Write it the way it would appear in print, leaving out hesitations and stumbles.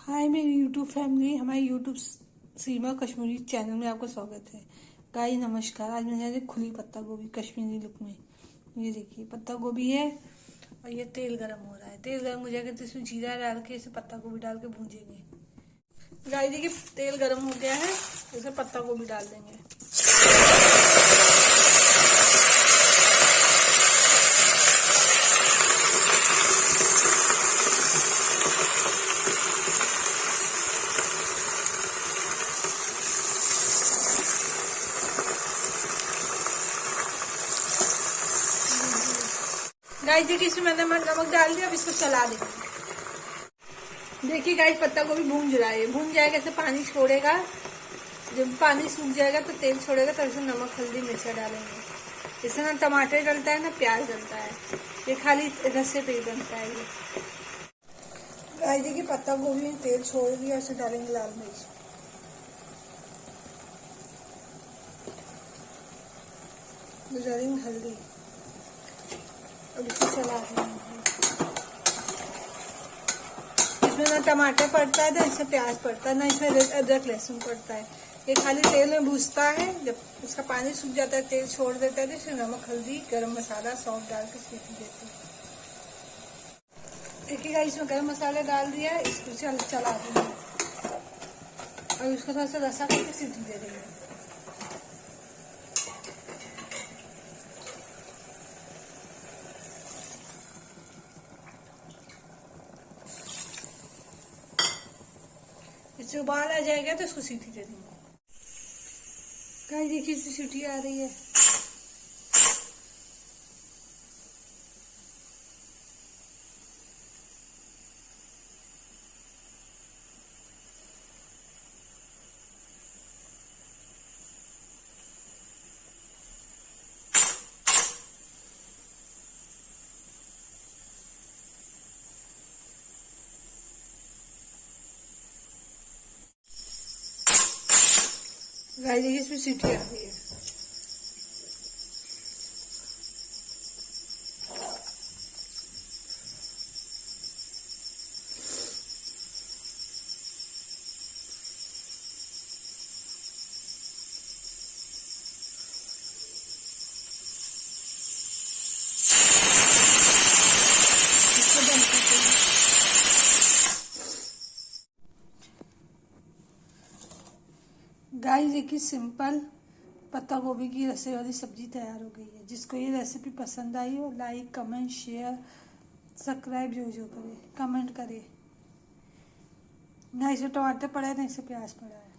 हाय मेरी YouTube family, हमारे YouTube सीमा Kashmiri channel में आपका स्वागत है। गाइस नमस्कार। आज मैंने खुली पत्ता गोभी कश्मीरी लुक में, ये देखिए पत्ता गोभी है और ये तेल गरम हो रहा है। तेल गरम हो जाएगा तो इसमें जीरा डाल के इसे पत्ता गोभी डाल के भूंजेंगे। गाइस देखिए तेल गरम हो गया है, इसे पत्ता गोभी डाल देंगे। गाइस देखिए इसमें मैंने नमक डाल दिया। अब इसको चला देंगे। देखिए गाइस पत्ता गोभी भूंज रहा है, भूंज जाएगा, ऐसे पानी छोड़ेगा। जब पानी सूख जाएगा तो तेल छोड़ेगा, तो इसमें नमक हल्दी मिर्चा डालेंगे। इसमें ना टमाटर डलता है ना प्याज डलता है, ये खाली रस्से पे ही बनता है। ये गाइस देखिए पत्ता गोभी में तेल छोड़ दिया, इसे डालेंगे लाल मिर्च, डालेंगे हल्दी। अब इसे चला देंगे। इसमें ना टमाटर पड़ता है ना इसमें प्याज पड़ता है, ना इसमें अदरक लहसुन पड़ता है। ये खाली तेल में भूजता है। जब इसका पानी सूख जाता है, तेल छोड़ देता है, तो इसमें नमक हल्दी गरम मसाला सौंफ डाल के सीटी देते हैं। देखिएगा इसमें गरम मसाला डाल दिया है, इसको चला देंगे और इसको थोड़ा सा रसा करके सीटी दे देंगे। इससे उबाल आ जाएगा तो इसको सीटी दे देंगे। गाइस देखिए इससे सीटी आ रही है। गाइस देखिए इसमें सीटी आ रही है। गाइस देखिए सिंपल पत्ता गोभी की रसे वाली सब्जी तैयार हो गई है। जिसको ये रेसिपी पसंद आई हो, लाइक कमेंट शेयर सब्सक्राइब जो करे, कमेंट करे। ना इसमें टमाटर पड़ा है ना इसमें प्याज पड़ा है।